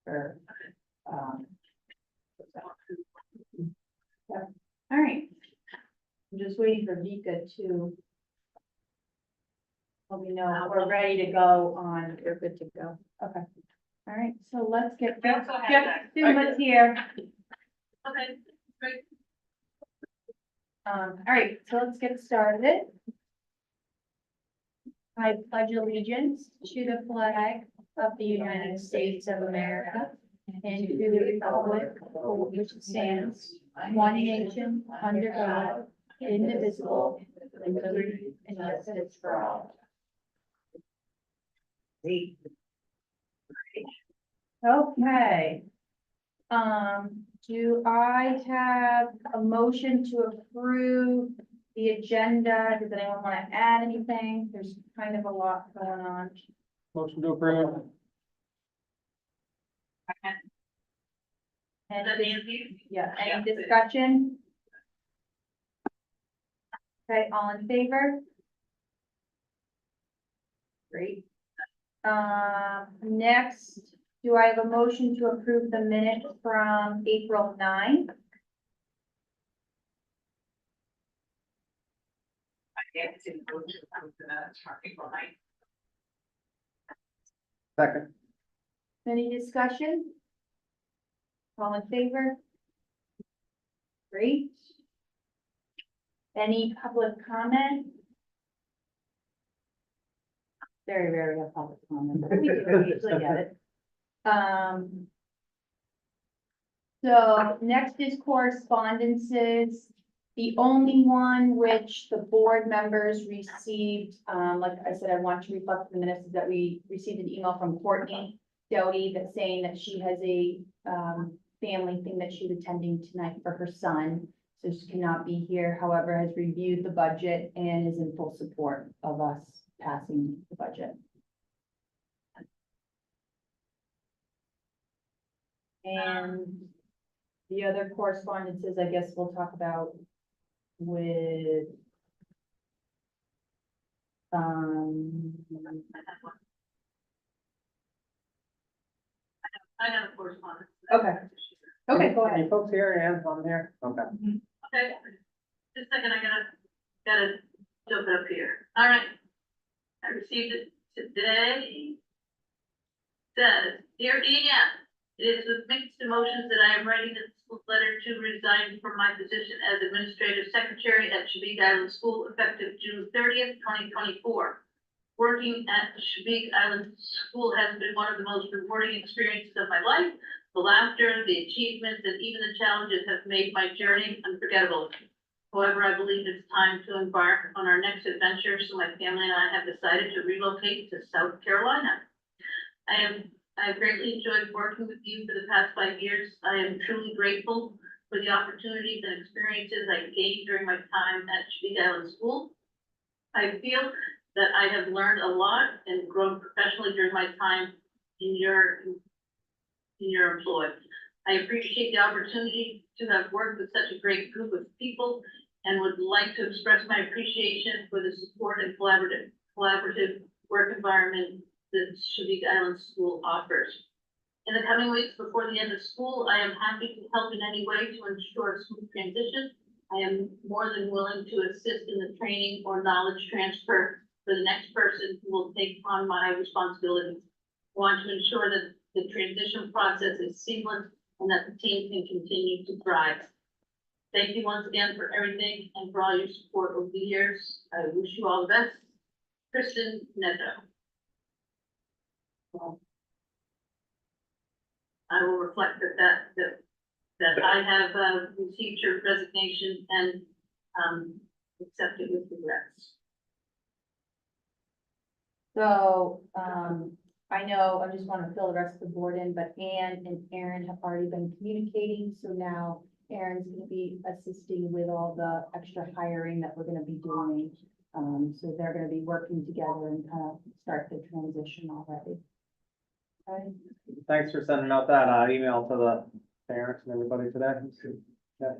for, Yep. All right. I'm just waiting for Vika to let me know we're ready to go on, you're good to go. Okay. All right, so let's get Jeff Suma's here. Okay, great. All right, so let's get started. I pledge allegiance to the flag of the United States of America and to the republic for which it stands, one nation, under God, indivisible, with liberty and justice for all. Okay. Do I have a motion to approve the agenda? Does anyone want to add anything? There's kind of a lot going on. Motion to approve. Is that Nancy? Yeah, any discussion? Okay, all in favor? Great. Next, do I have a motion to approve the minutes from April 9th? Second. Any discussion? All in favor? Great. Any public comment? Very rarely have public comment, but we do usually get it. So next is correspondences. The only one which the board members received, like I said, I want to reflect the minutes, is that we received an email from Courtney Doty that's saying that she has a family thing that she's attending tonight for her son. So she cannot be here, however, has reviewed the budget and is in full support of us passing the budget. And the other correspondences, I guess we'll talk about with I have a correspondence. Okay. Okay, go ahead. Any folks here, Ann, on here? Okay. Okay, just a second, I gotta jump up here. All right. I received it today. Says, dear Ian, it is with mixed emotions that I am writing this letter to resign from my position as administrative secretary at Shabik Island School effective June 30th, 2024. Working at Shabik Island School has been one of the most rewarding experiences of my life. The laughter, the achievements, and even the challenges have made my journey unforgettable. However, I believe it's time to embark on our next adventure, so my family and I have decided to relocate to South Carolina. I have greatly enjoyed working with you for the past 5 years. I am truly grateful for the opportunities and experiences I gained during my time at Shabik Island School. I feel that I have learned a lot and grown professionally during my time in your employ. I appreciate the opportunity to have worked with such a great group of people and would like to express my appreciation for the support and collaborative work environment that Shabik Island School offers. In the coming weeks before the end of school, I am happy to help in any way to ensure a smooth transition. I am more than willing to assist in the training or knowledge transfer for the next person who will take on my responsibilities. I want to ensure that the transition process is seamless and that the team can continue to thrive. Thank you once again for everything and for all your support over the years. I wish you all the best. Kristen Neto. I will reflect that I have received your resignation and accept it with regrets. So, I know, I just want to fill the rest of the board in, but Ann and Aaron have already been communicating, so now Aaron's gonna be assisting with all the extra hiring that we're gonna be doing. So they're gonna be working together and kind of start the transition already. Okay. Thanks for sending out that email to the parents and everybody today. Yeah.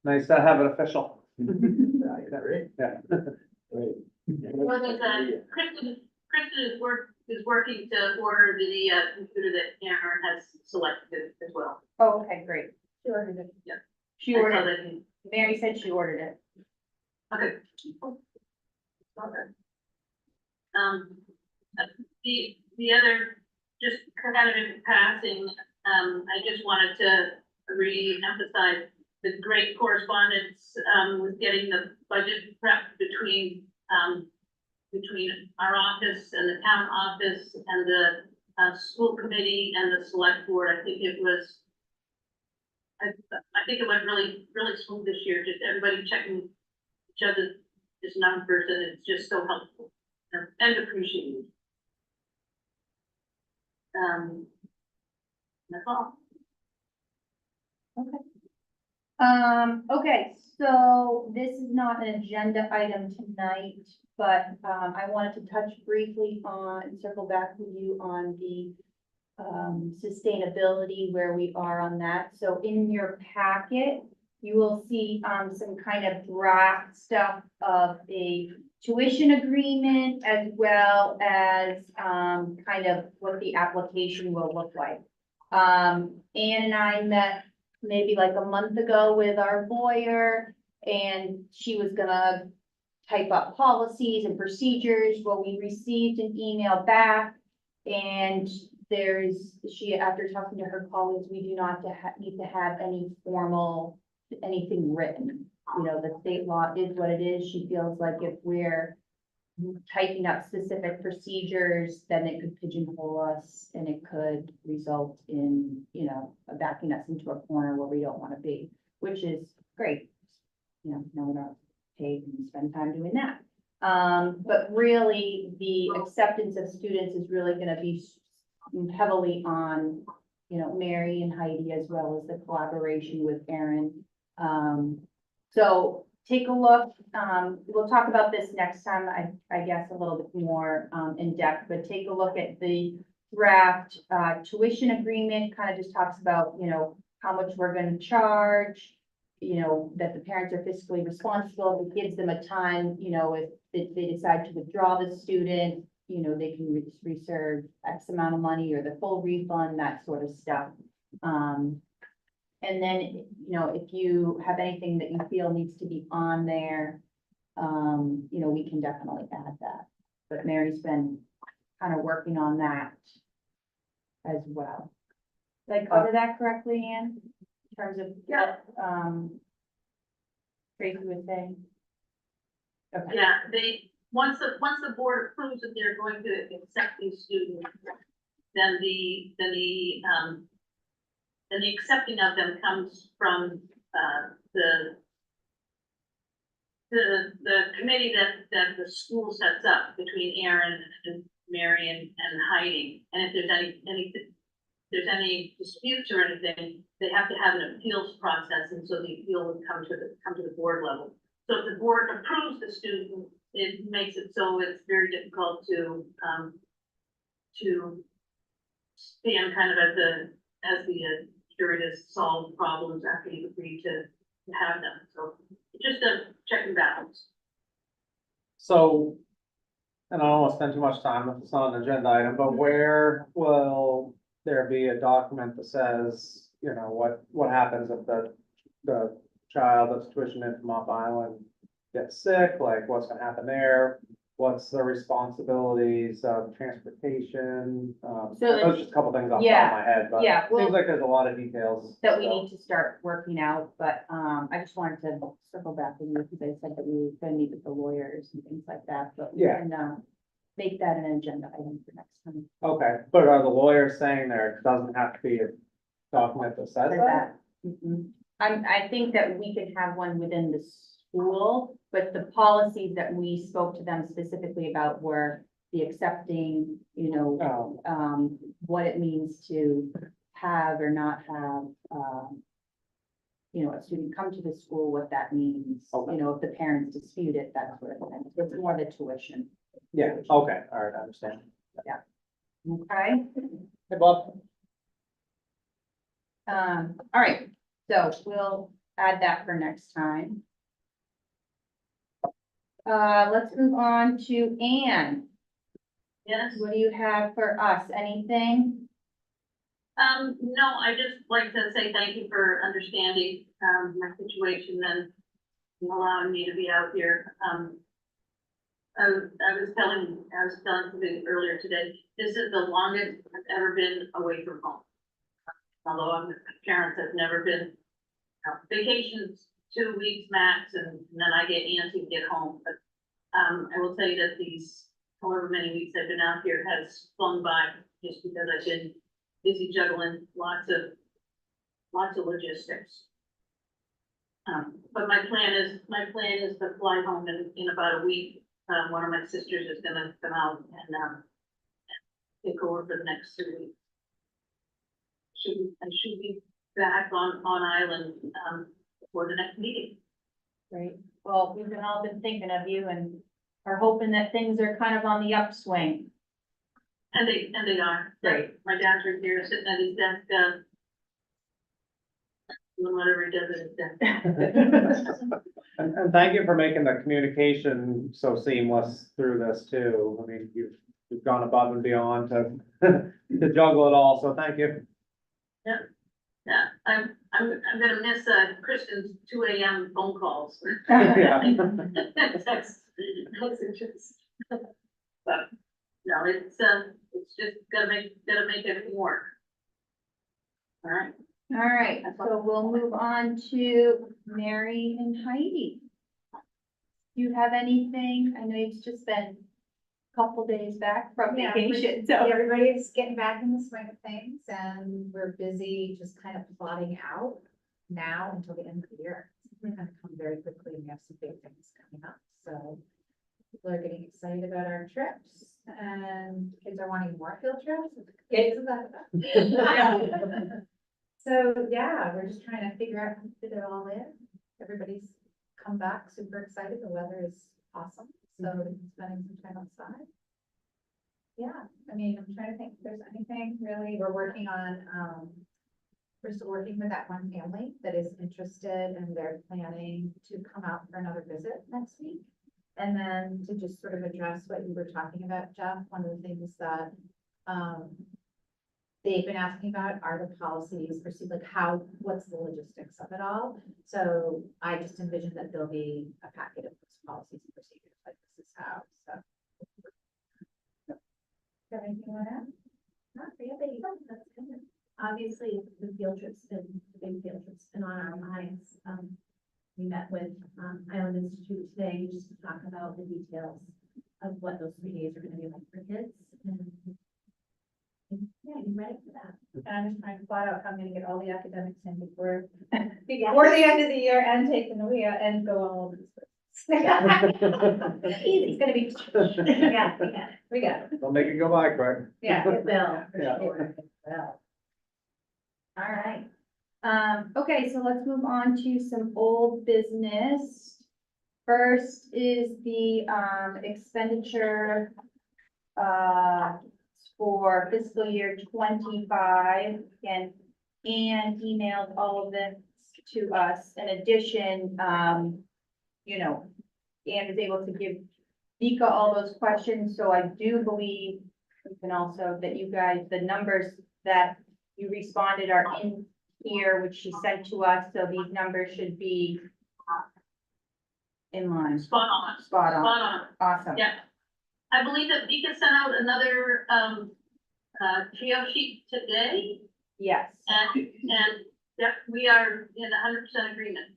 Nice to have it official. Great. Yeah. Great. Well, Kristen has worked is working to order the, computer that Aaron has selected as well. Oh, okay, great. She ordered it. Yeah. She And so ordered, that he- Mary said she ordered it. Okay. Okay. The other, just kind of in passing, I just wanted to re-emphasize the great correspondence, with getting the budget prep between our office and the town office and the, school committee and the select board. I think it was, I think it went really, really smooth this year, just everybody checking each other's numbers, and it's just so helpful and appreciated. That's all. Okay, so this is not an agenda item tonight, but, I wanted to touch briefly on, circle back with you on the sustainability, where we are on that. So in your packet, you will see, some kind of draft stuff of a tuition agreement as well as, kind of what the application will look like. Ann and I met maybe like a month ago with our lawyer, and she was gonna type up policies and procedures. Well, we received an email back, and after talking to her colleagues, we do not need to have any formal, anything written. You know, the state law is what it is. She feels like if we're typing up specific procedures, then it could pigeonhole us and it could result in, you know, backing us into a corner where we don't want to be, which is great. You know, no, we're not paid and spend time doing that. But really, the acceptance of students is really going to be heavily on, you know, Mary and Heidi, as well as the collaboration with Erin. So take a look. We'll talk about this next time, I guess, a little bit more in depth, but take a look at the draft tuition agreement. Kind of just talks about, you know, how much we're going to charge, you know, that the parents are fiscally responsible. It gives them a time, you know, if they decide to withdraw the student, you know, they can reserve X amount of money or the full refund, that sort of stuff. And then, you know, if you have anything that you feel needs to be on there, you know, we can definitely add that. But Mary's been kind of working on that as well. Did I cover that correctly, Ann? In terms of what, Tracy was saying? Okay. Yeah, once the board approves that they're going to accept these students, then the accepting of them comes from, the committee that the school sets up between Aaron and Mary and Heidi. And if there's any disputes or anything, they have to have an appeals process, and so the appeal would come to the board level. So if the board approves the student, it makes it so it's very difficult to stand kind of as the curious solve problems after you agree to have them. So just a check and balance. So, and I don't want to spend too much time if it's not an agenda item, but where will there be a document that says, you know, what happens if the child that's tuitioned in from Mont Island gets sick, like what's gonna happen there? What's the responsibilities of transportation? Those just a couple things off the top of my head, but Yeah, it well, seems like there's a lot of details. that we so. need to start working out, but, I just wanted to circle back with you, because I said that we were gonna meet with the lawyers and things like that, but we Yeah. can, make that an agenda item for next time. Okay, but are the lawyers saying there doesn't have to be a document that says Like that? that. I think that we could have one within the school, but the policies that we spoke to them specifically about were the accepting, you know, Oh, what it means to have or not have, you know, a student come to the school, what that means, Okay. you know, if the parents dispute it, that sort of thing. It's more the tuition. yeah, okay, all right, I understand. Okay, Hey, Bob. all right, so we'll add that for next time. Let's move on to Anne. Yes? What do you have for us? Anything? No, I just like to say thank you for understanding, my situation and allowing me to be out here. I was telling somebody earlier today, this is the longest I've ever been away from home. Although I'm, parents have never been, vacations, 2 weeks max, and then I get antsy to get home. But, I will tell you that these, however many weeks I've been out here has flown by just because I've been busy juggling lots of logistics. But my plan is to fly home in about a week. One of my sisters is gonna come out and take over for the next 3 weeks. I should be back on island, before the next meeting. Great. Well, we've all been thinking of you and are hoping that things are kind of on the upswing. And they are. Great. My dad's right here sitting at his desk, doing whatever he does at his desk. And thank you for making the communication so seamless through this too. I mean, you've gone above and beyond to, to juggle it all, so thank you. Yeah, I'm gonna miss, Kristen's 2 AM phone calls. Yeah. That's interesting. But, no, it's just gotta make everything work. All right. All right, so we'll move on to Mary and Heidi. Do you have anything? I know you've just been a couple days back from Yeah, vacation, Yeah, so. everybody's getting back in the swing of things and we're busy just kind of plotting out now until the end of the year. It's gonna come very quickly and we have some big things coming up, so people are getting excited about our trips and kids are wanting more field trips. Kids is that? So, yeah, we're just trying to figure out how to fit it all in. Everybody's come back super excited. The weather is awesome, so we're spending some time outside. Yeah, I mean, I'm trying to think if there's anything really, we're working on, we're still working with that one family that is interested and they're planning to come out for another visit next week. And then to just sort of address what you were talking about, Jeff, one of the things that, they've been asking about are the policies, like what's the logistics of it all? So I just envisioned that there'll be a packet of those policies and procedures, like this is how, so. Got anything on that? Not really, that's good. Obviously, the big field trip's been on our minds. We met with, Island Institute today just to talk about the details of what those 3 days are gonna be like for kids. And yeah, you ready for that? And I'm just trying to plot out how I'm gonna get all the academics in before the end of the year and take the wheel and go all over this. Easy. It's gonna be. Yeah, we got it. We got it. Don't make it go by quick. Yeah. It will, for Yeah. sure. Well, All right. Okay, so let's move on to some old business. First is the, expenditure, for fiscal year 25, and emailed all of this to us. In addition, you know, Ann is able to give Vika all those questions, so I do believe we can also, that you guys, the numbers that you responded are in here, which she sent to us, so these numbers should be in line. Spot on. Spot on. Spot on. Awesome. Yeah. I believe that Vika sent out another, trio sheet today, Yes. and, yeah, we are in 100% agreement.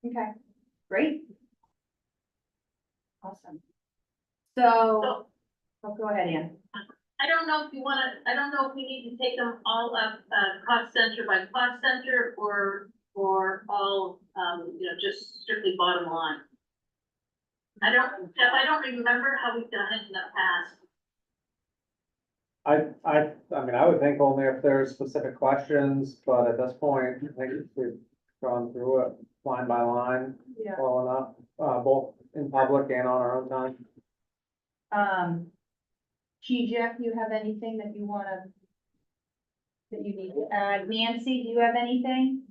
Okay, great. Awesome. So, So, oh, go ahead, Ann. I don't know if you wanna, I don't know if we need to take them all up, cost center by cost center, or all, just strictly bottom line. Jeff, I don't remember how we've done it in the past. I mean, I would think only if there's specific questions, but at this point, I think we've gone through it line by line Yeah. well enough, both in public and on our own time. Jeff, you have anything that you that you need to add? Nancy, do you have anything?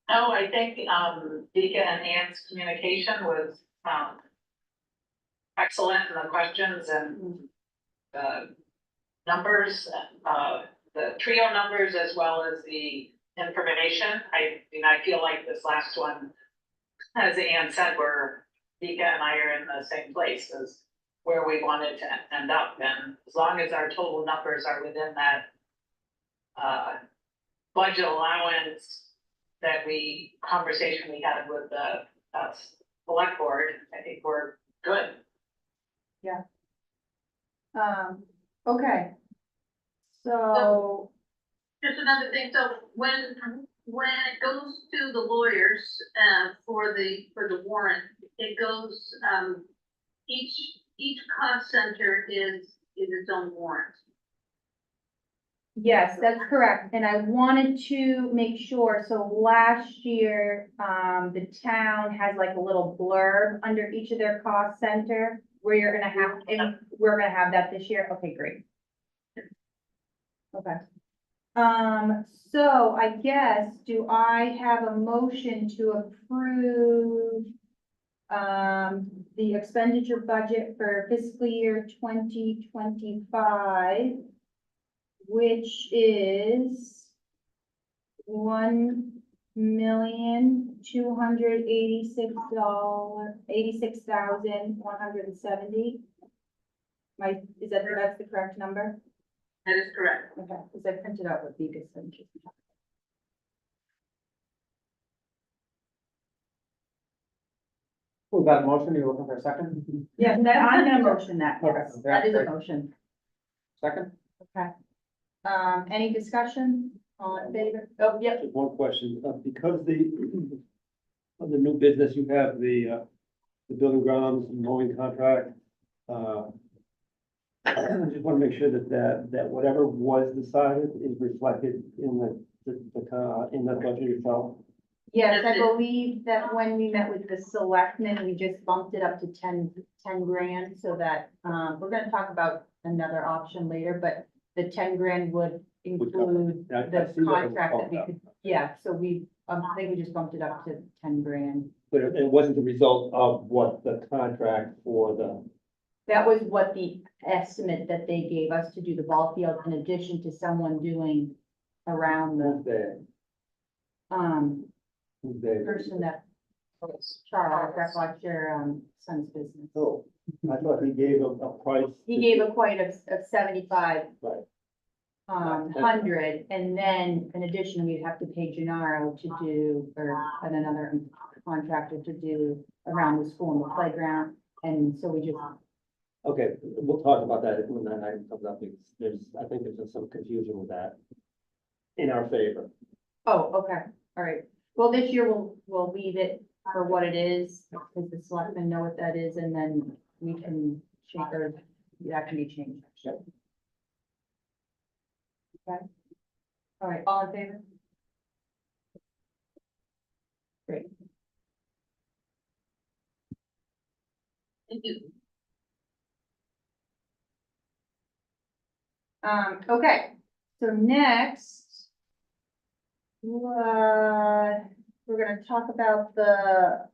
No, I think, Vika and Ann's communication was, excellent in the questions and the numbers, the trio numbers as well as the information. I mean, I feel like this last one, as Ann said, Vika and I are in the same place as where we wanted to end up. And as long as our total numbers are within that budget allowance conversation we had with the select board, I think we're good. Okay. So, Just another thing, so when it goes to the lawyers, for the warrant, it goes, each cost center is its own warrant. yes, that's correct, and I wanted to make sure, so last year, the town has like a little blurb under each of their cost center, where you're gonna have, and we're gonna have that this year, okay, great. Okay. So I guess, do I have a motion to approve the expenditure budget for fiscal year 2025, which is $1,286,170. Is that, that's the correct number? That is correct. Okay, because I printed out what Vika said. Was that a motion? You looking for a second? Yeah, that, I'm gonna motion that, Okay, yes, that is a great. motion. Second? Okay. Any discussion on favor? Oh, yep. Just one question, because of the new business, you have the building grounds mowing contract. I just want to make sure that whatever was decided is reflected in the budget itself. Yes, I believe that when we met with the selectmen, we just bumped it up to 10 grand, so that, we're gonna talk about another option later, but the 10 grand would include I the see that it was contract that we bumped could, yeah, so we, I think we just bumped it up to 10 grand. But it wasn't the result of what the contract for the, That was what the estimate that they gave us to do the ball field, in addition to someone doing around the, the person that, Charles, that bought your, son's business. Oh, I thought he gave a price. He gave a quote of 75, Right. 100, and then in addition, we'd have to pay Gennaro to do, or and another contractor to do around the school and the playground, and so we just, Okay, we'll talk about that when that item comes up, because I think there's some confusion with that. In our favor. oh, okay, all right. Well, this year we'll leave it for what it is, because the selectmen know what that is, and then we can change, or that can be changed. Yep. Okay. All right, all in favor? Great. Thank you. Okay, so next, we're gonna talk about the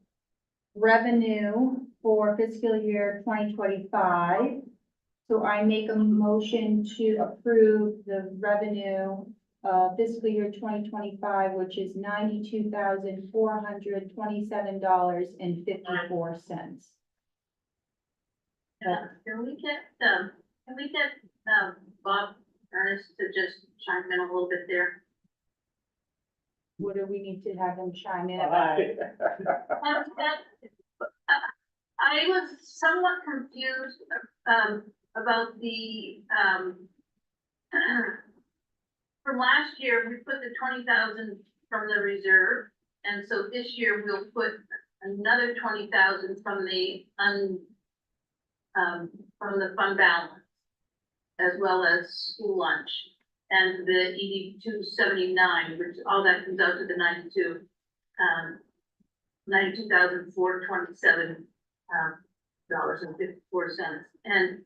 revenue for fiscal year 2025. So I make a motion to approve the revenue fiscal year 2025, which is $92,427.54. Can we get Bob Ernest to just chime in a little bit there? What do we need to have him chime in about? I was somewhat confused, about the, from last year, we put the 20,000 from the reserve. And so this year we'll put another 20,000 from the fund balance, as well as school lunch and the 8279, which all that comes out to the 92,427 dollars and 54 cents. And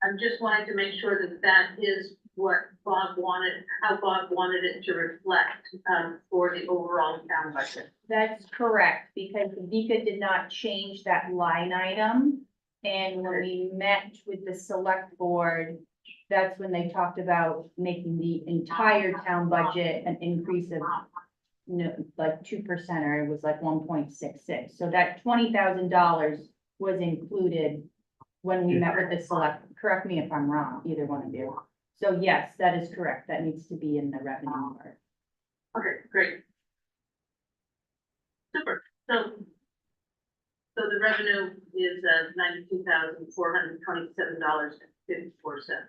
I'm just wanting to make sure that that is what Bob wanted, how Bob wanted it to reflect for the overall town budget. That's correct, because Vika did not change that line item. And when we met with the select board, that's when they talked about making the entire town budget an increase of like 2%, or it was like 1.66. So that $20,000 was included when we met with the select, correct me if I'm wrong, either one of you. So yes, that is correct. That needs to be in the revenue part. Okay, great. Super, so the revenue is $92,427.54.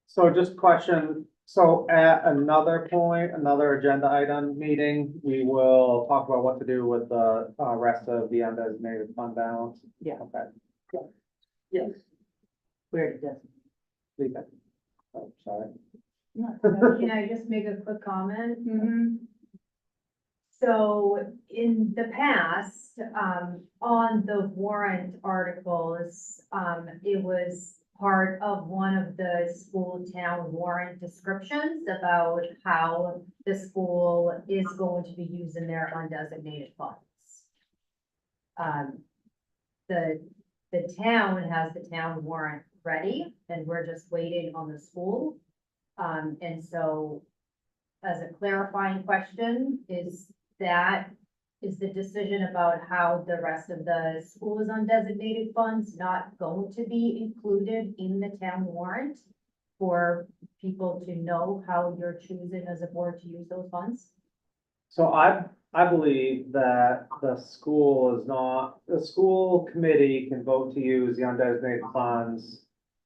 So just question, so at another point, another agenda item meeting, we will talk about what to do with the rest of the undesignated fund balance. Yeah. Okay, Yes. Where it does. leave it. Oh, sorry. Can I just make a quick comment? Mhm. So in the past, on the warrant articles, it was part of one of the school town warrant descriptions about how the school is going to be using their undesignated funds. The town has the town warrant ready, and we're just waiting on the school. And so as a clarifying question, is the decision about how the rest of the school's undesignated funds not going to be included in the town warrant for people to know how you're choosing as a board to use those funds? So I believe that the school is not, the school committee can vote to use the undesignated funds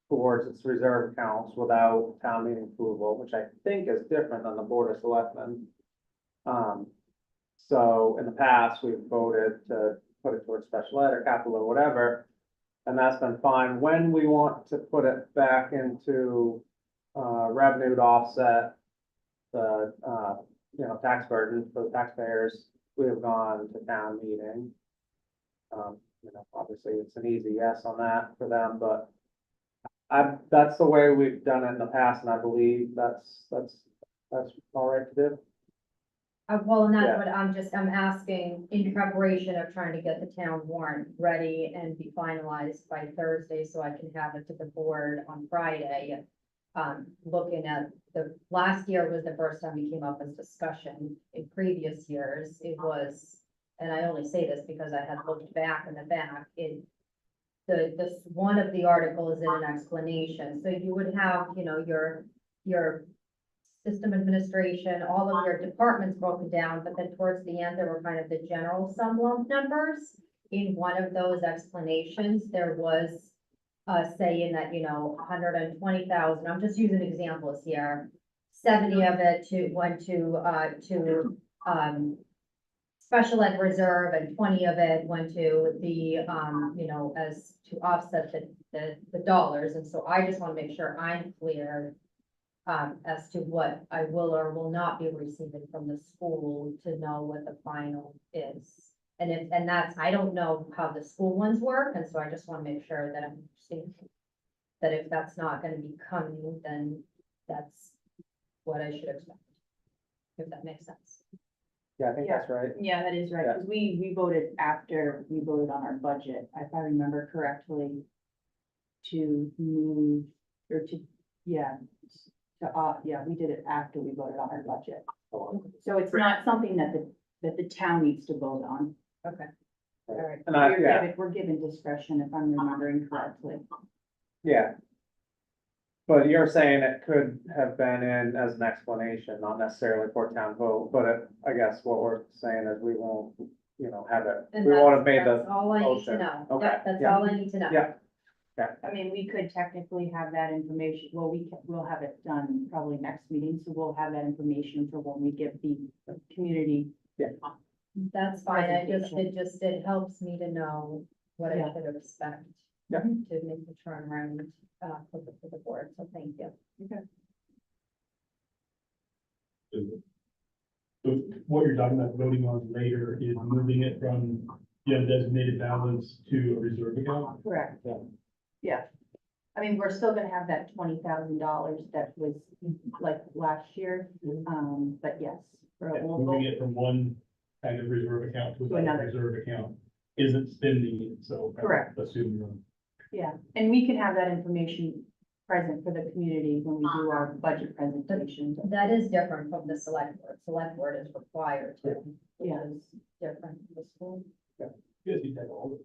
towards its reserve accounts without town meeting approval, which I think is different than the board of selectmen. So in the past, we've voted to put it towards special ed or capital or whatever, and that's been fine. When we want to put it back into revenue to offset the tax burden for the taxpayers, we have gone to town meeting. Obviously, it's an easy yes on that for them, but that's the way we've done it in the past, and I believe that's all right to do. Well, and Yeah. that's what I'm asking in preparation of trying to get the town warrant ready and be finalized by Thursday, so I can have it to the board on Friday. Looking at last year was the first time we came up as discussion. In previous years, it was, and I only say this because I had looked back in the back, one of the articles in an explanation, so you would have, your system administration, all of your departments broken down, but then towards the end, there were kind of the general sum lump numbers. In one of those explanations, there was saying that, 120,000, I'm just using examples here. 70 of it went to special ed reserve, and 20 of it went to the, as to offset the dollars. And so I just want to make sure I'm clear as to what I will or will not be receiving from the school to know what the final is. And that's, I don't know how the school ones work, and so I just want to make sure that I'm seeing that if that's not going to be coming, then that's what I should expect. If that makes sense. Yeah, I think that's right. Yeah, that is right, Yeah. because we voted after we voted on our budget, if I remember correctly, to move, or to, we did it after we voted on our budget. So it's not something that the town needs to vote on. Okay. All right. And We're given discretion, if I'm remembering correctly. yeah. But you're saying it could have been in as an explanation, not necessarily for town vote, but I guess what we're saying is we won't, have it. And We won't have made that's the, all I need to motion. know. Okay, Yep, that's yeah. all I need to know. Yeah. I mean, we could technically have that information, well, we'll have it done probably next meeting, so we'll have that information for when we give the community. That's fine, it helps me to know what I Yeah. should expect. Yeah. To make the turnaround, for the board, so thank you. So what you're talking about voting on later is moving it from the undesignated balance to a reserve account? Correct. Yeah. Yeah. I mean, we're still gonna have that $20,000 that was like last year, but yes. Moving it from one kind of reserve account to To another. another reserve account. isn't spending it, so. I Correct. Assume you're. Yeah, and we can have that information present for the community when we do our budget presentation. That is different from the select board. Select board is required to, which Yeah. is different from the school. Yes, you take all the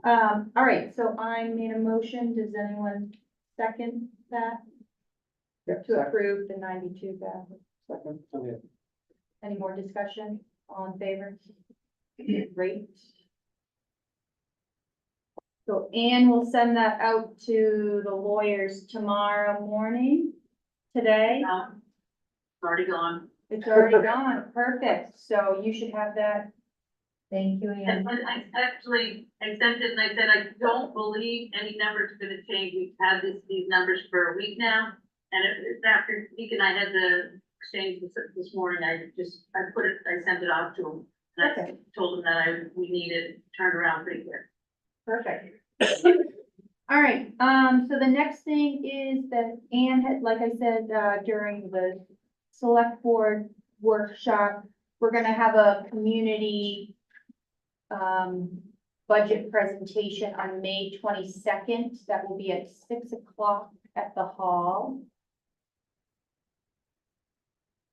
time. All right, so I made a motion. Does anyone second that Yep, to second. approve the 92,000? Second. Yeah. Any more discussion? All in favor? Great. So Anne will send that out to the lawyers tomorrow morning, today. It's already gone. It's already gone, perfect. So you should have that. Thank you, And Anne. I actually, I sent it and I said, I don't believe any numbers are gonna change. We've had these numbers for a week now. And it's after Zeke and I had the exchange this morning, I sent it off to him. And I Okay. told him that we needed turned around pretty quick. Perfect. All right, so the next thing is that Anne had, like I said, during the select board workshop, we're gonna have a community budget presentation on May 22nd. That will be at 6 o'clock at the hall.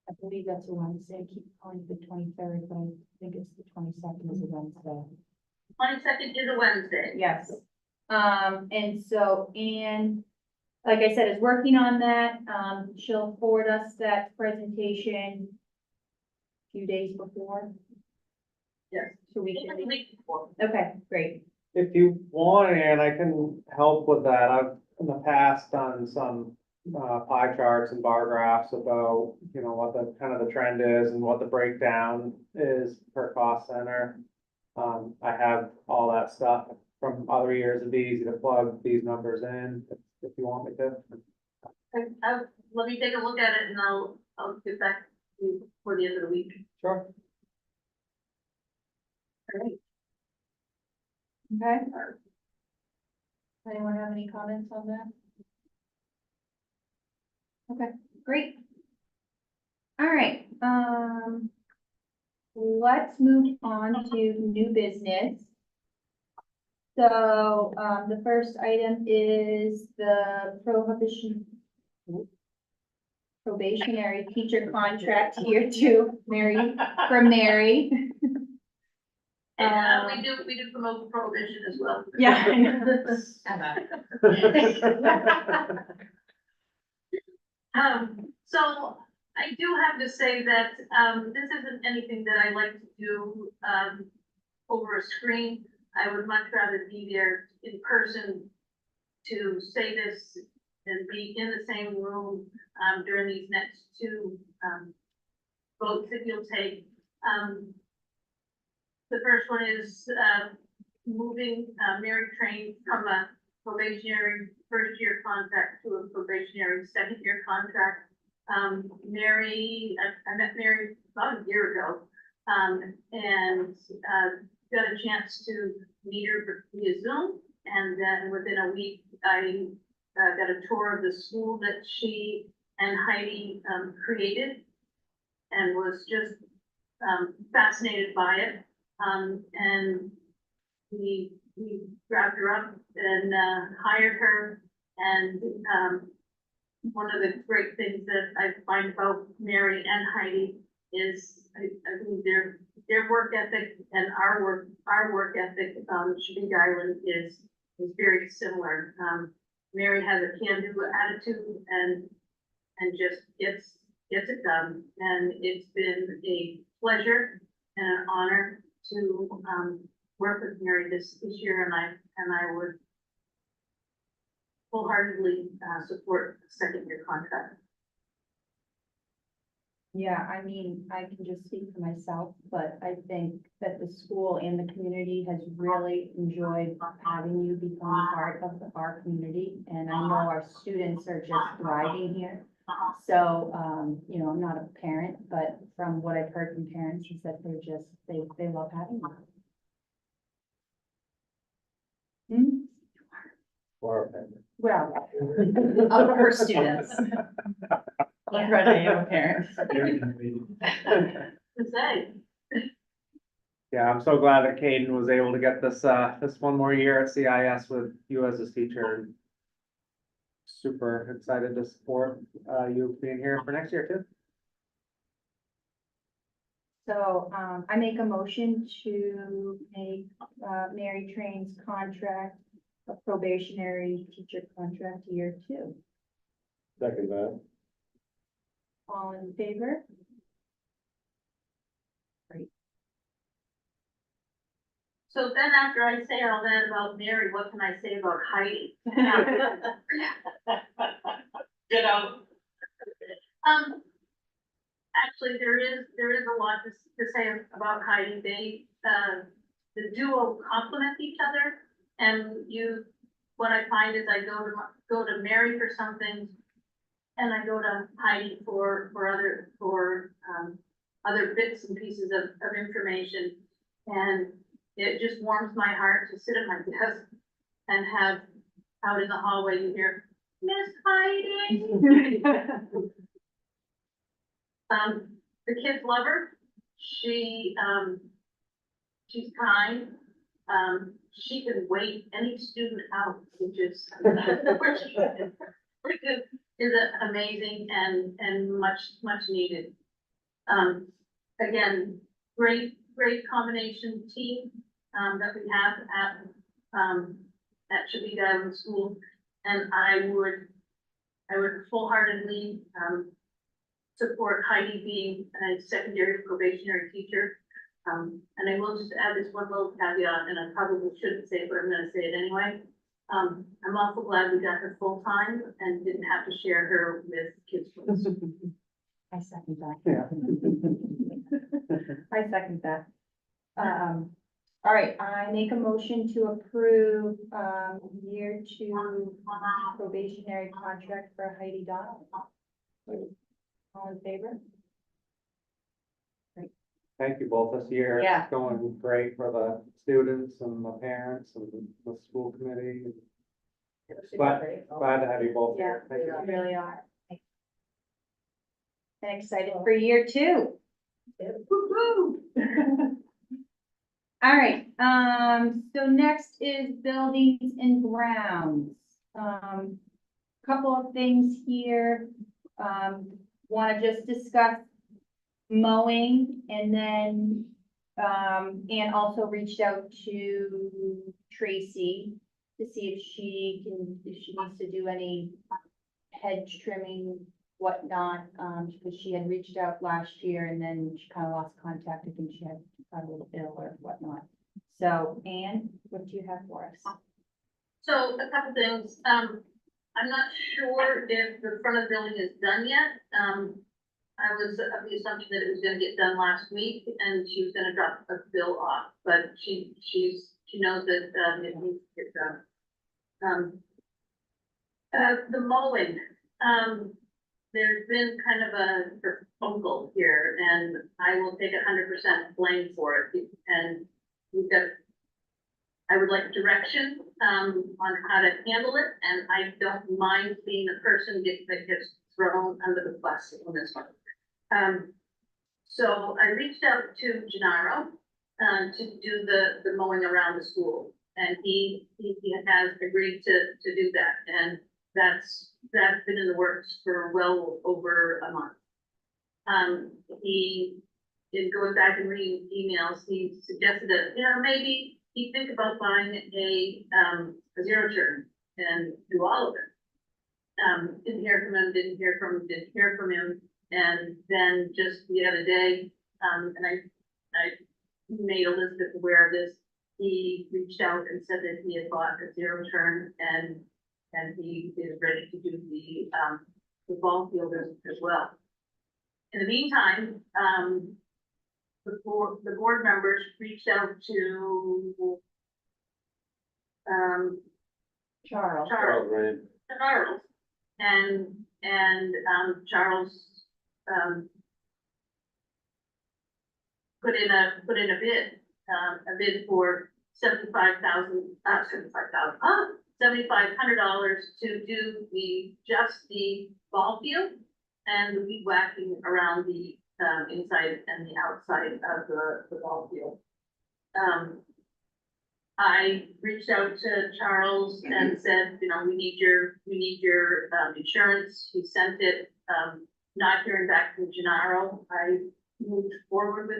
I believe that's a Wednesday. I keep calling it the 23rd, but I think it's the 22nd is a Wednesday. 22nd is a Wednesday. Yes. And so Anne, like I said, is working on that. She'll forward us that presentation a few days before. Yes. So we It's a can, week before. okay, great. If you want, and I can help with that, I've in the past done some pie charts and bar graphs about, you know, what the kind of the trend is and what the breakdown is per cost center. I have all that stuff from other years. It'd be easy to plug these numbers in if you want me to. Let me take a look at it and I'll get back to you before the end of the week. Sure. Okay. Anyone have any comments on that? Okay, great. All right, let's move on to new business. So, the first item is the probationary teacher contract here to Mary, from Mary. And we do promote prohibition as well. Yeah. I know. So I do have to say that, this isn't anything that I like to do, over a screen. I would much rather be there in person to say this and be in the same room, during these next two, votes that you'll take. The first one is, moving, Mary Train from a probationary first year contract to a probationary second year contract. Mary, I met Mary about a year ago, and got a chance to meet her via Zoom. And then within a week, I got a tour of the school that she and Heidi created, and was just fascinated by it. And we grabbed her up and hired her. And one of the great things that I find about Mary and Heidi is I believe their work ethic and our work ethic on Shabig Island is very similar. Mary has a can-do attitude and just gets it done. And it's been a pleasure and an honor to work with Mary this year, and I would wholeheartedly support a second year contract. Yeah, I mean, I can just speak for myself, but I think that the school and the community has really enjoyed having you become part of our community. And I know our students are just thriving here. So, you know, I'm not a parent, but from what I've heard from parents is that they love having you. Hmm? Or, Well, Of her students. I'm ready, I'm a parent. Very innovative. To say, Yeah, I'm so glad that Caden was able to get this, this one more year at CIS with you as his teacher. Super excited to support, you being here for next year too. So, I make a motion to make, Mary Train's contract a probationary teacher contract year 2. Second that. All in favor? So then after I say all that about Mary, what can I say about Heidi? Ditto. Actually, there is a lot to say about Heidi. They, the duo complement each other. And what I find is I go to Mary for some things, and I go to Heidi for other bits and pieces of information. And it just warms my heart to sit at my desk and have out in the hallway, you hear, Miss Heidi. The kids love her. She's kind. She can wait any student out, which is amazing and much needed. Again, great combination team that we have at Shabika Island School, and I would full-heartedly support Heidi being a secondary probationary teacher. And I will just add this one little caveat, and I probably shouldn't say it, but I'm gonna say it anyway. I'm also glad we got her full-time and didn't have to share her with kids. I second that. Yeah. I second that. All right, I make a motion to approve, year 2 probationary contract for Heidi Donald. All in favor? Thank you both this year. Yeah. It's going great for the students and the parents and the school committee. Glad to have you both Yeah, here. Thank you. we really are. And excited for year 2. Woo-hoo. All right, so next is buildings and grounds. Couple of things here. Want to just discuss mowing, and then, and also reached out to Tracy to see if she needs to do any hedge trimming, whatnot, because she had reached out last year and then she kind of lost contact. I think she had got a little ill or whatnot. So, Anne, what do you have for us? So a couple things. I'm not sure if the front of the building is done yet. I was of the assumption that it was gonna get done last week and she was gonna drop a bill off, but she knows that, it needs to get done. The mowing, there's been kind of a kerfuffle here, and I will take 100% blame for it. And I would like direction, on how to handle it, and I don't mind being the person that gets thrown under the bus on this one. So I reached out to Gennaro, to do the mowing around the school, and he has agreed to do that, and that's been in the works for well over a month. He, in going back and reading emails, he suggested that, maybe he'd think about buying a zero turn and do all of it. Didn't hear from him, didn't hear from him. And then just the other day, and I made Elizabeth aware of this, he reached out and said that he had bought a zero turn and he is ready to do the ball field as well. In the meantime, the board members reached out to Charles. Right. Charles, and Charles put in a bid for $7,500 to do just the ball field and the weed whacking around the inside and the outside of the ball field. I reached out to Charles and said, you know, we need your, insurance. He sent it, not hearing back from Gennaro. I moved forward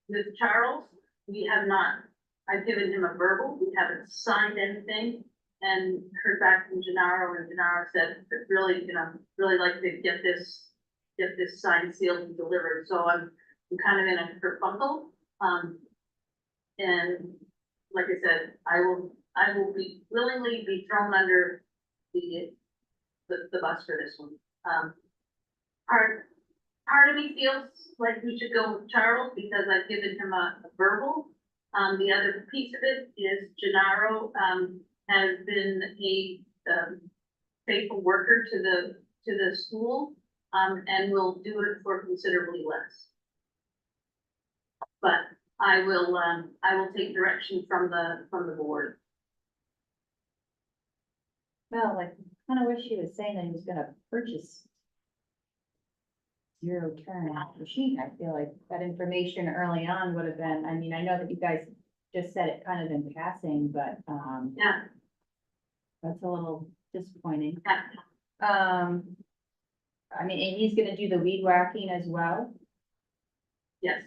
with Charles. We have not, I've given him a verbal, we haven't signed anything and heard back from Gennaro, and Gennaro said, that really, really like to get this signed, sealed and delivered. So I'm kind of in a kerfuffle. And like I said, I will be willingly be thrown under the bus for this one. Part of me feels like we should go with Charles because I've given him a verbal. The other piece of it is Gennaro, has been a, faithful worker to the school, and will do it for considerably less. But I will take direction from the board. Well, I kind of wish he was saying that he was gonna purchase zero turn machine. I feel like that information early on would have been, I mean, I know that you guys just said it kind of in passing, but, Yeah, that's a little disappointing. yeah. I mean, and he's gonna do the weed whacking as well. Yes.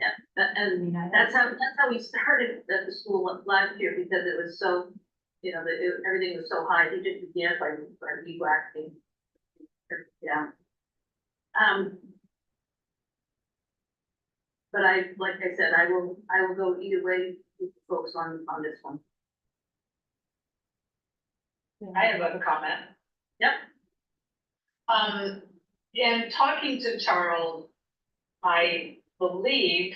Yeah, I and mean, that's how we started at the school last year, because it was so, you know, everything was so high, he just began by weed whacking. Yeah. But like I said, I will go either way with the folks on this one. I have a comment. Yep. In talking to Charles, I believe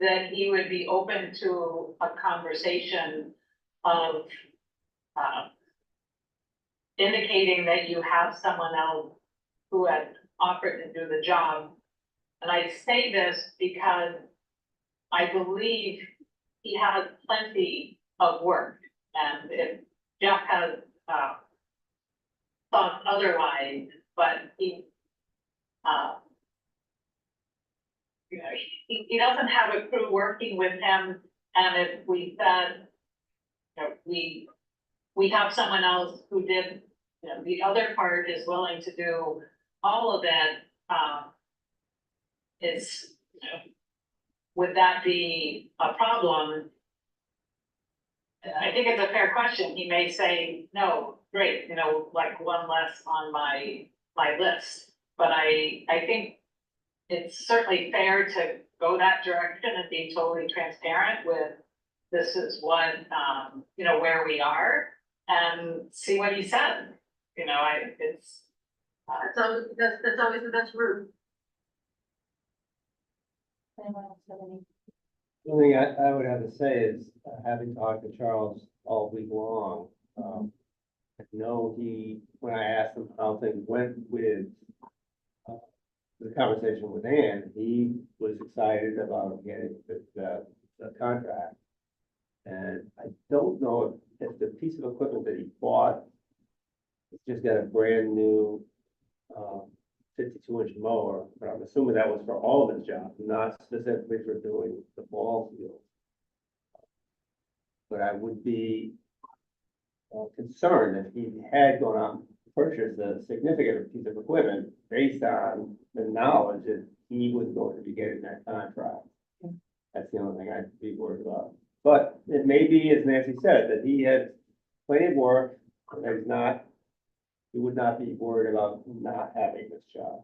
that he would be open to a conversation of, indicating that you have someone else who had offered to do the job. And I say this because I believe he has plenty of work, and if Jeff has, thought otherwise, but he, you know, he doesn't have a crew working with him, and if we said, you know, we have someone else who did, you know, the other part is willing to do all of it, is, you know, would that be a problem? I think it's a fair question. He may say, no, great, you know, like one less on my list. But I think it's certainly fair to go that direction and be totally transparent with, this is what, you know, where we are, and see what he said. You know, it's. That's always the best route. Anyone else have any? The only thing I would have to say is, having talked to Charles all week long, I know when I asked him how things went with the conversation with Ann, he was excited about getting the contract. And I don't know if the piece of equipment that he bought, it's just got a brand new 52-inch mower, but I'm assuming that was for all of his jobs, not specifically for doing the ball field. But I would be concerned if he had gone out and purchased a significant piece of equipment based on the knowledge that he was going to be getting that contract. That's the only thing I'd be worried about. But it may be, as Nancy said, that he had plenty of work, and that he would not be worried about not having this job.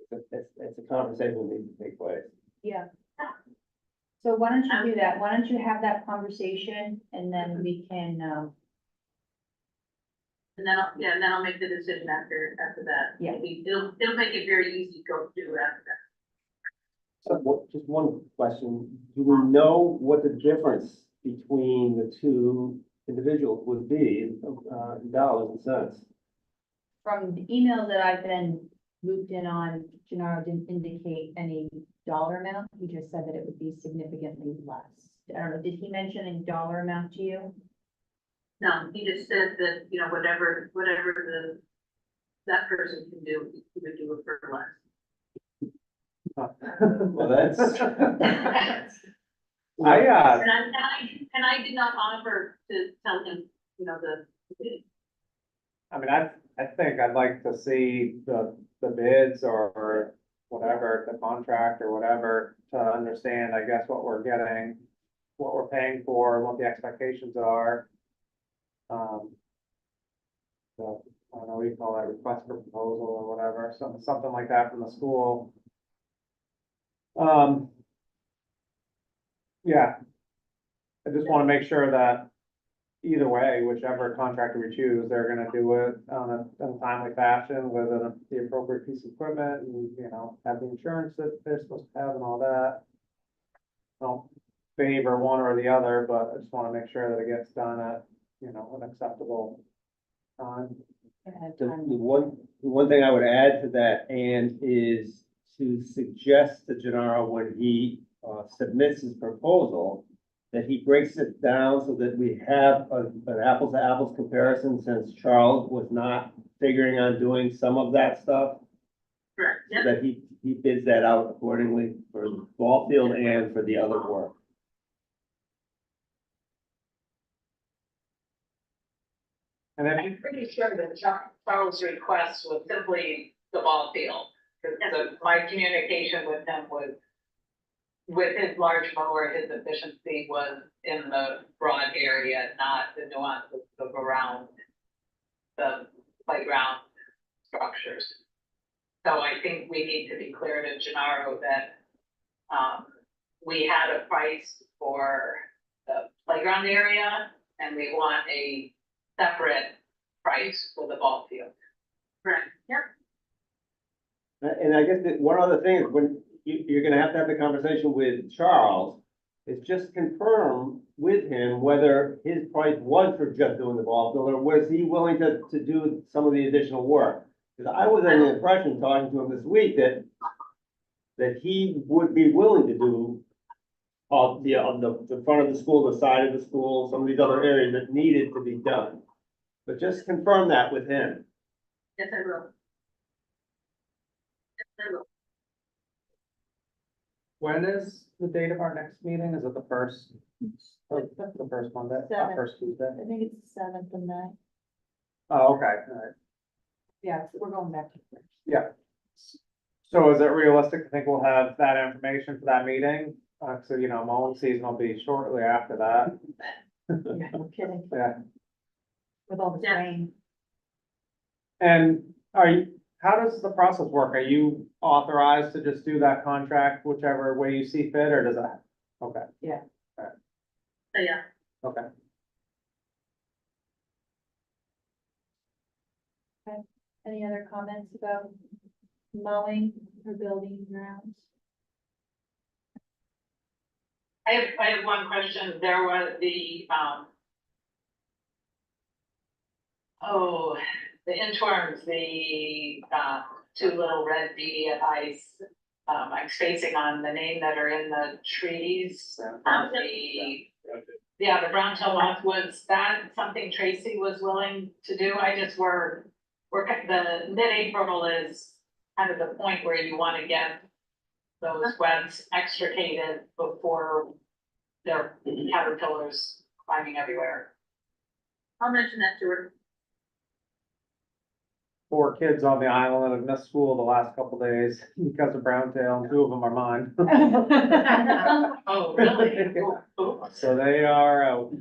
It's a conversation that needs to take place. Yeah. So why don't you do that? Why don't you have that conversation and then we can, And then I'll make the decision after that. Yeah. Maybe it'll make it very easy to go through after that. So just one question, do we know what the difference between the two individuals would be in dollars and cents? from the email that I've been looped in on, Gennaro didn't indicate any dollar amount. He just said that it would be significantly less. I don't know, did he mention a dollar amount to you? No, he just said that, you know, whatever that person can do, he would do it for less. Well, that's, And I did not offer to tell him, you know, I mean, I think I'd like to see the bids or whatever, the contract or whatever, to understand, I guess, what we're getting, what we're paying for, what the expectations are. So, I don't know, what do you call that, request for proposal or whatever, something like that from the school. Yeah. I just wanna make sure that either way, whichever contractor we choose, they're gonna do it in a timely fashion with the appropriate piece of equipment and, you know, have the insurance that they're supposed to have and all that. Don't favor one or the other, but I just wanna make sure that it gets done at, you know, an acceptable time. The one thing I would add to that, Ann, is to suggest to Gennaro when he submits his proposal, that he breaks it down so that we have an apples to apples comparison, since Charles was not figuring on doing some of that stuff. correct, So that he bids that out accordingly for the ball field and for the other work. And then, I'm pretty sure that Charles' request was simply the ball field. Because my communication with him was, with his large mower, his efficiency was in the broad area, not the nuances of around the playground structures. So I think we need to be clear to Gennaro that, we had a price for the playground area, and we want a separate price for the ball field. correct, yep. And I guess that one other thing is when you're gonna have to have the conversation with Charles, is just confirm with him whether his price was for just doing the ball field, or was he willing to do some of the additional work? Because I was under the impression, talking to him this week, that he would be willing to do the front of the school, the side of the school, some of these other areas that needed to be done. But just confirm that with him. Yes, I will. Yes, I will. when is the date of our next meeting? Is it the first? The first Monday, first Tuesday? I think it's the 7th and 9th. Oh, okay, all right. Yeah, so we're going back to first. Yeah. So is it realistic to think we'll have that information for that meeting? So, you know, mowing season will be shortly after that. Yeah, no kidding, Yeah, with all the Yeah. rain. and how does the process work? Are you authorized to just do that contract whichever way you see fit, or does that? Okay, So, yeah, okay. Any other comments about mowing or building grounds? I have one question. There was the, the interims, the, two little red BDFIs. I'm spacing on the name that are in the trees. The brown tail moth, was that something Tracy was willing to do? I just the mid-April is kind of the point where you want to get those webs extricated before their caterpillars climbing everywhere. I'll mention that to her. 4 kids on the island that have missed school the last couple days because of brown tail, and 2 of them are mine. Oh, really? So they are out.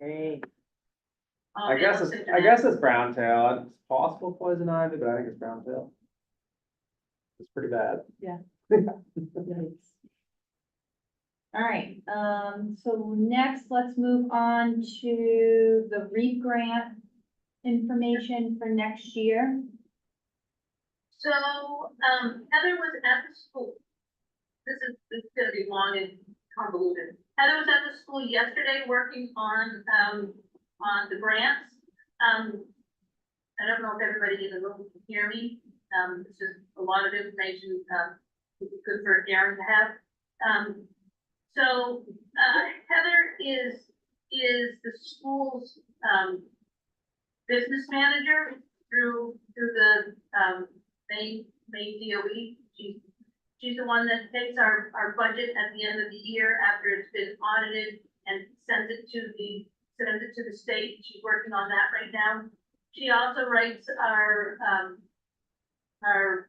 Great. I guess it's brown tail. It's possible poison ivy, but I think it's brown tail. It's pretty bad. All right, so next, let's move on to the REAP grant information for next year. So, Heather was at the school. This is gonna be long and convoluted. Heather was at the school yesterday working on the grants. I don't know if everybody in the room can hear me. It's just a lot of information, would be good for Aaron to have. So, Heather is the school's, business manager through the, main DOE. She's the one that takes our budget at the end of the year after it's been audited and sends it to the state. She's working on that right now. She also writes our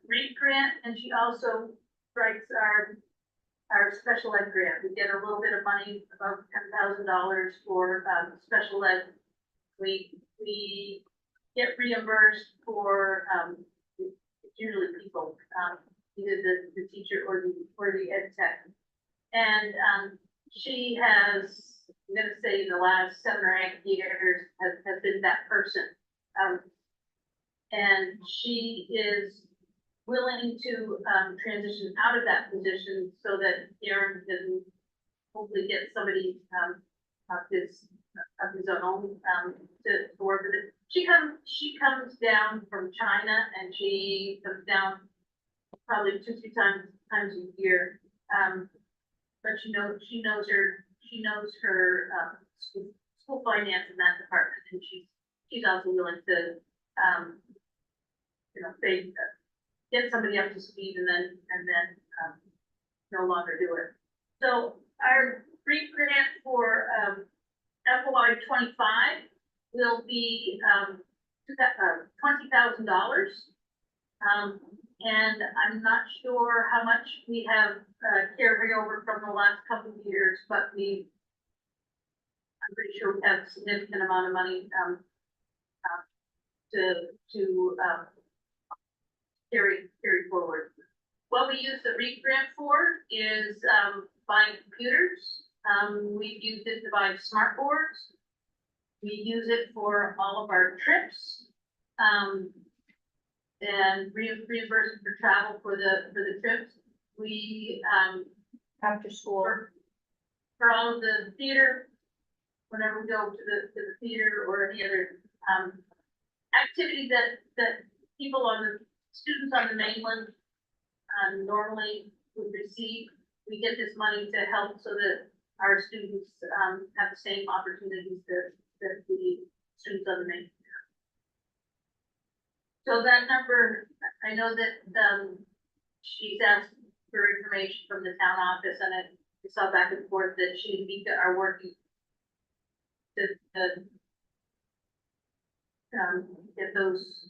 REAP grant, and she also writes our special ed grant. We get a little bit of money, about $10,000 for, special ed. We get reimbursed for, usually people, either the teacher or the ed tech. And, she has, I'm gonna say the last 7 or 8 years has been that person. And she is willing to, transition out of that position so that Aaron can hopefully get somebody, of his own, to work with it. She comes down from China, and she comes down probably 2-3 times a year. But she knows her school finance in that department, and she's also willing to, say, get somebody up to speed and then no longer do it. So our free grant for FY 25 will be $20,000. And I'm not sure how much we have carried over from the last couple of years, but I'm pretty sure we have a significant amount of money to carry forward. What we use the REAP grant for is buying computers. We've used it to buy smart boards. We use it for all of our trips. And reimbursement for travel for the trips. We, After school. for all of the theater, whenever we go to the theater or any other, activity that students on the mainland, normally would receive, we get this money to help so that our students, have the same opportunities that the students on the mainland. So that number, I know that, she's asked for information from the town office, and I saw back and forth that she and Mika are working to, get those,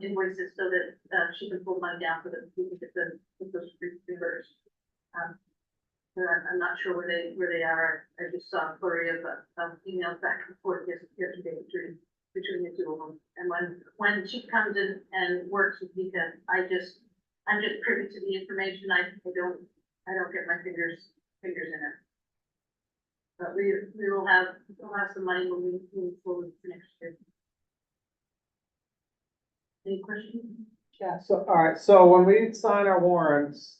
invoices so that, she can pull money down for we can get those reimbursed. But I'm not sure where they are. I just saw a flurry of emails back and forth yesterday between the two of them. And when she comes in and works with Mika, I'm just privy to the information. I don't get my fingers in it. But we'll have some money when we move forward for next year. Any questions? Yeah, so, all right, so when we sign our warrants,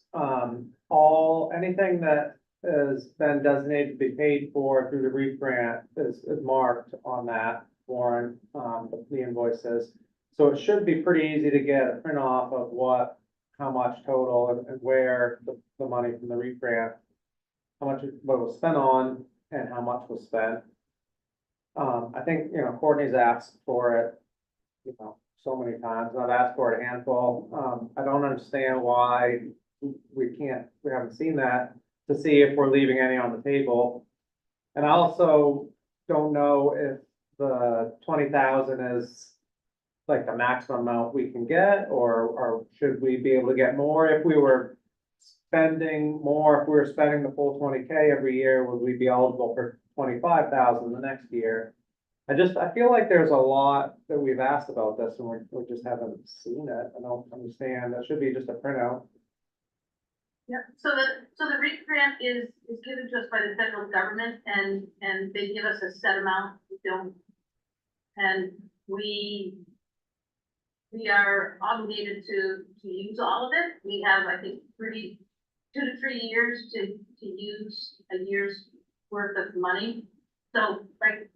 anything that has been designated to be paid for through the REAP grant is marked on that warrant, the invoices. So it should be pretty easy to get a print off of how much total and where the money from the REAP grant, what it was spent on and how much was spent. I think, Courtney's asked for it, so many times. I've asked for it a handful. I don't understand why we haven't seen that to see if we're leaving any on the table. And I also don't know if the 20,000 is like the maximum amount we can get, or should we be able to get more if we were spending more, if we were spending the full 20K every year, would we be eligible for 25,000 the next year? I feel like there's a lot that we've asked about this and we just haven't seen it. I don't understand. That should be just a printout. Yeah, so the REAP grant is given to us by the federal government, and they give us a set amount. We don't, and we are obligated to use all of it. We have, I think, 2 to 3 years to use a year's worth of money. So like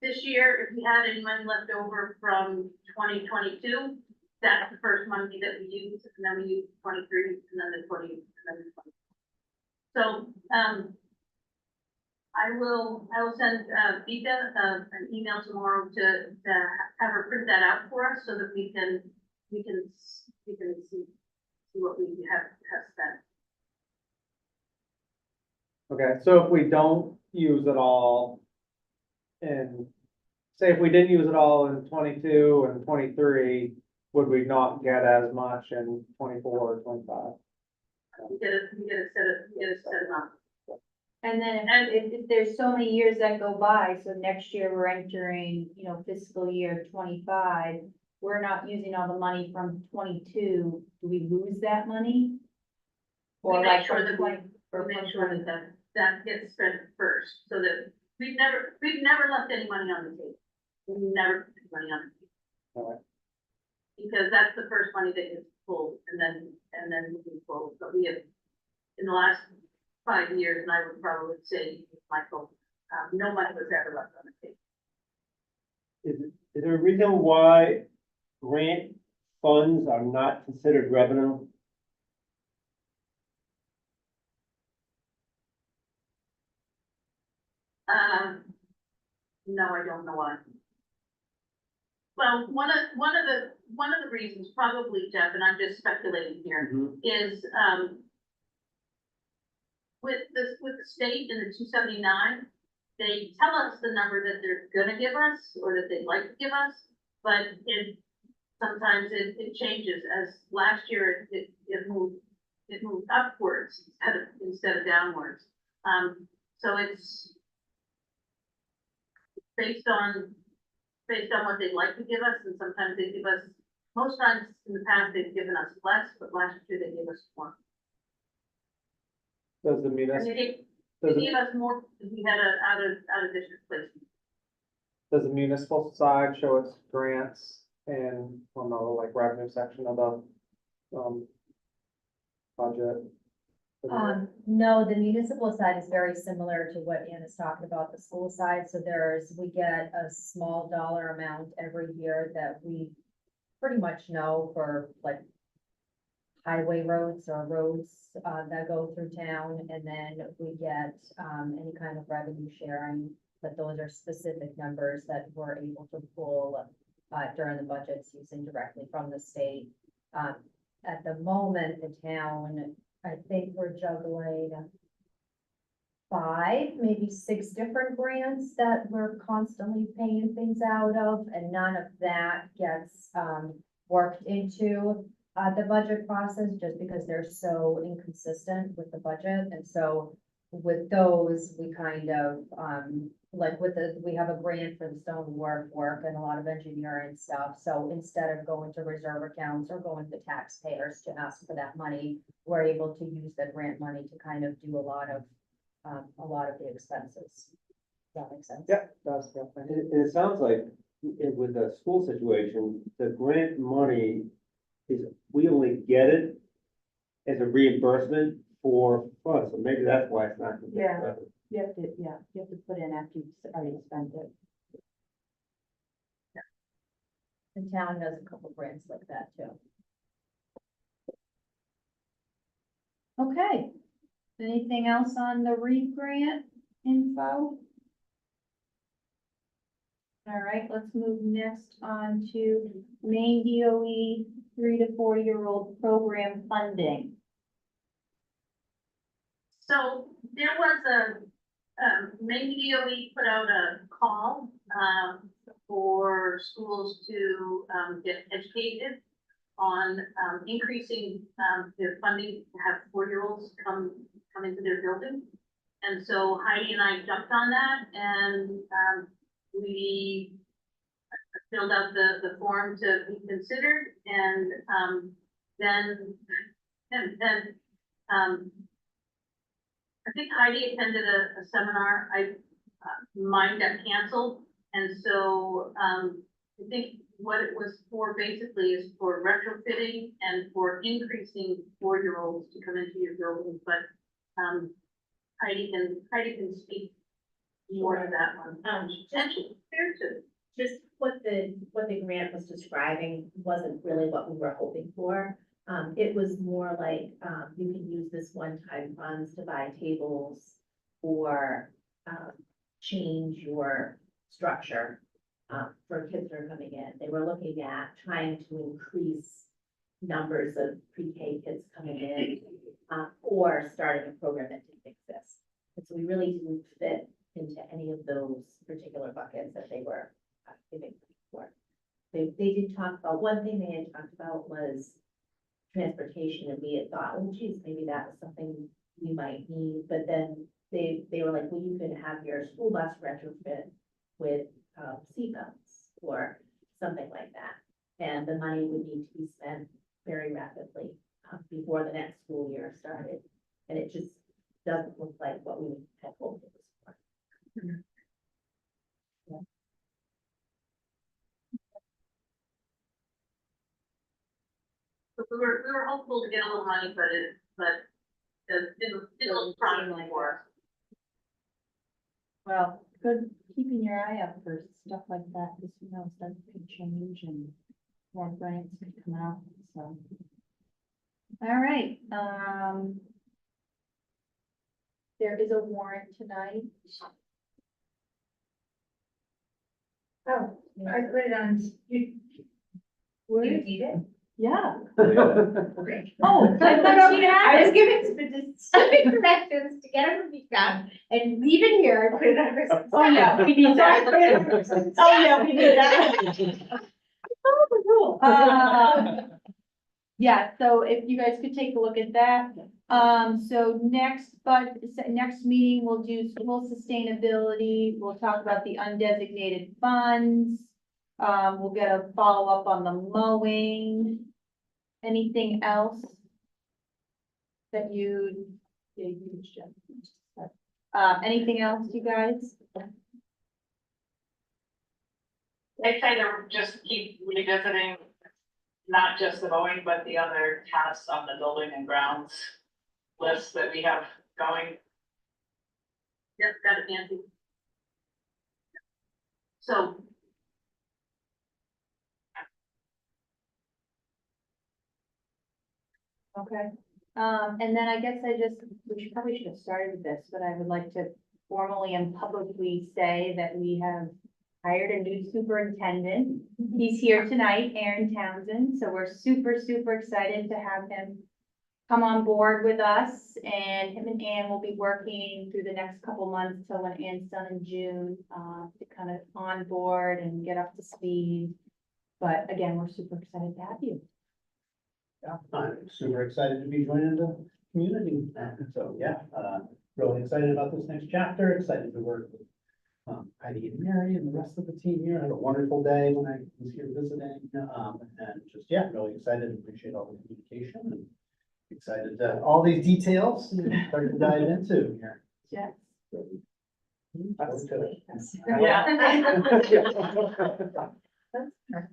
this year, if we had any money left over from 2022, that's the first money that we use, and then we use 23, and then the 20, and then the 20. So, I will send Vika an email tomorrow to have her print that out for us so that we can see what we have spent. Okay, so if we don't use it all in, say if we didn't use it all in 22 and 23, would we not get as much in 24 or 25? We get a set amount. And then if there's so many years that go by, so next year we're entering, you know, fiscal year 25, we're not using all the money from 22, do we lose that money? We Or make like sure from that 20, we or make from sure that gets spent first, so that we've never left any money on the table. We've never put any money on the table. Alright. Because that's the first money that gets pulled, and then moving forward, but we have, in the last 5 years, and I would probably say, Michael, no money was ever left on the table. Is there a reason why grant funds are not considered revenue? No, I don't know why. Well, one of the reasons, probably, Jeff, and I'm just speculating here, is, with the state and the 279, they tell us the number that they're gonna give us, or that they'd like to give us, but sometimes it changes, as last year, it moved upwards instead of downwards. So it's based on what they'd like to give us, and sometimes they give us, most times in the past, they've given us less, but last year they gave us more. Does the And municipal, they gave us more, because we had a out of district placement. does the municipal side show its grants in, on the like revenue section of the, budget? No, the municipal side is very similar to what Ann is talking about, the school side, so we get a small dollar amount every year that we pretty much know for like highway roads or roads, that go through town, and then we get, any kind of revenue sharing, but those are specific numbers that we're able to pull, during the budgets using directly from the state. At the moment, the town, I think we're juggling 5, maybe 6 different grants that we're constantly paying things out of, and none of that gets worked into the budget process, just because they're so inconsistent with the budget. And so with those, we kind of, like we have a grant for the stonework work and a lot of engineering stuff. So instead of going to reserve accounts or going to taxpayers to ask for that money, we're able to use the grant money to kind of do a lot of the expenses. Does that make sense? Yeah, that's the thing. It sounds like with the school situation, the grant money is, we only get it as a reimbursement for funds, so maybe that's why it's not. Yeah. You have to put in after you've already spent it. The town does a couple grants like that too. Okay, anything else on the REAP grant info? All right, let's move next on to Maine DOE 3 to 4-year-old program funding. So there was Maine DOE put out a call, for schools to, get educated on, increasing, their funding to have 4-year-olds come into their building. And so Heidi and I jumped on that, and, we filled out the form to be considered, and, then I think Heidi attended a seminar. Mine got canceled, and so, I think what it was for basically is for retrofitting and for increasing 4-year-olds to come into your building, but, Heidi can speak more to that one. Potentially, fair to. Just what the grant was describing wasn't really what we were hoping for. It was more like, you can use this one-time funds to buy tables or, change your structure, for kids that are coming in. They were looking at trying to increase numbers of pre-K kids coming in, or starting a program that didn't exist. And so we really didn't fit into any of those particular buckets that they were giving for. They did talk about, one thing they had talked about was transportation, and we had thought, oh geez, maybe that was something we might need, but then they were like, well, you can have your school bus retrofit with seatbelts or something like that. And the money would need to be spent very rapidly before the next school year started. And it just doesn't look like what we had hoped it was for. So we were hopeful to get a little money, but it didn't look promising for us. Well, good keeping your eye out for stuff like that, because you know, stuff could change and more grants could come out, so. All right, there is a warrant tonight. Oh, I put it on, you need it? Yeah. Great. Oh, I thought you I had was it. given specific directions to get it from Vika and leave it here and put it on her. Oh, yeah, we need that. Oh, yeah, we need that. Yeah, so if you guys could take a look at that. So next meeting, we'll do school sustainability. We'll talk about the undesignated funds. We'll get a follow-up on the mowing. Anything else that anything else, you guys? I'd say to just keep revisiting, not just the mowing, but the other tasks on the building and grounds list that we have going. Yep, got it, Nancy. So, Okay, and then I guess we probably should have started with this, but I would like to formally and publicly say that we have hired a new superintendent. He's here tonight, Aaron Townsend, so we're super, super excited to have him come on board with us, and him and Ann will be working through the next couple months till when Ann's done in June, to kind of onboard and get up to speed. But again, we're super excited to have you. Yeah, I'm super excited to be joining the community. So, yeah, really excited about this next chapter, excited to work with Heidi and Mary and the rest of the team here. I had a wonderful day when I was here visiting. And just, yeah, really excited and appreciate all the communication and excited to all these details and start to dive into here. Yes.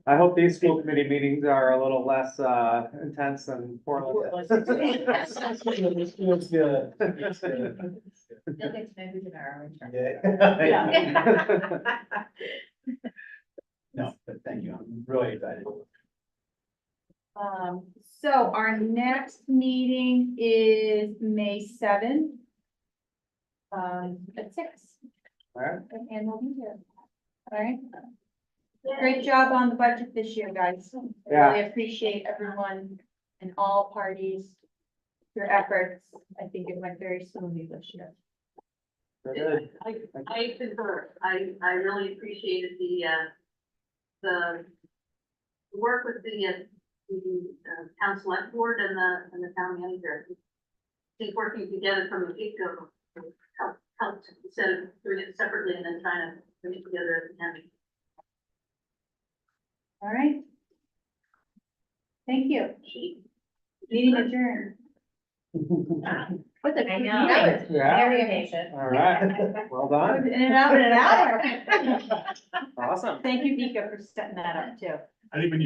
I hope these school committee meetings are a little less intense than Portland. This feels good. It's good. You'll get to know who tomorrow. Yeah. No, but thank you. I'm really excited. So our next meeting is May 7th. At 6. All right. And we'll be here. All right. Great job on the budget this year, guys. I Yeah. really appreciate everyone and all parties, your efforts. I think it went very smoothly this year. Good. I concur. I really appreciated the work with the town select board and the town manager. I think working together from the get-go helped instead of doing it separately and then trying to bring it together at the end. All right. Thank you. Meeting adjourned. What's it? I know. Yeah. Very patient. All right. Well done. In and out in an hour. Awesome. Thank you, Vika, for setting that up too. I think when you